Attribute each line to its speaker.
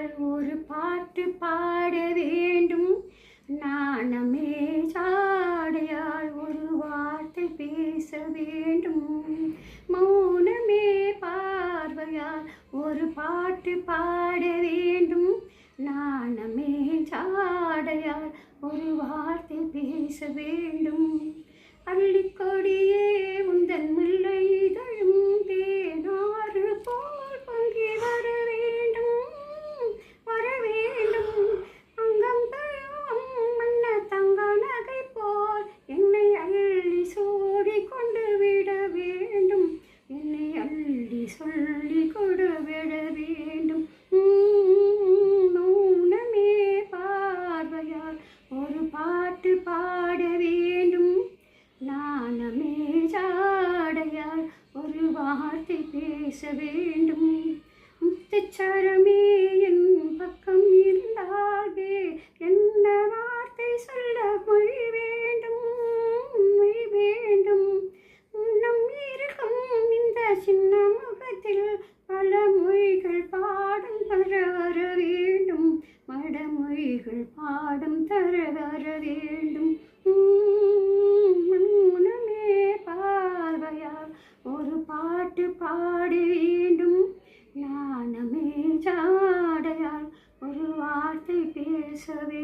Speaker 1: சாடையால் ஒரு பாட்டு பாட வேண்டும். நாணமே சாடையால் ஒரு வார்த்தை பேச வேண்டும். மௌனமே பார்வையால் ஒரு பாட்டு பாட வேண்டும். நாணமே சாடையால் ஒரு வார்த்தை பேச வேண்டும். அள்ளிக்கொடியே உந்தன் முல்லை இதழும் தேனாறு போல் பொங்கி வர வேண்டும், வர வேண்டும். அங்கம் தழுவும் மன்ன தங்க நகை போல் என்னை அள்ளி சோடி கொண்டு விட வேண்டும், என்னை அள்ளி சொல்லி கொடு விட வேண்டும். மௌனமே பார்வையால் ஒரு பாட்டு பாட வேண்டும். நாணமே சாடையால் ஒரு வார்த்தை பேச வேண்டும். முத்துச்சரமே என் பக்கம் இருந்தாலே என்ன வார்த்தை சொல்ல மொழி வேண்டும், மொழி வேண்டும். நம் இருக்கும் இந்த சின்ன முகத்தில் பல மொழிகள் பாடம் தர வர வேண்டும், மடமொழிகள் பாடம் தர வர வேண்டும். ஒரு பாட்டு பாட வேண்டும். நாணமே சாடையால் ஒரு வார்த்தை பேச வேண்டும்.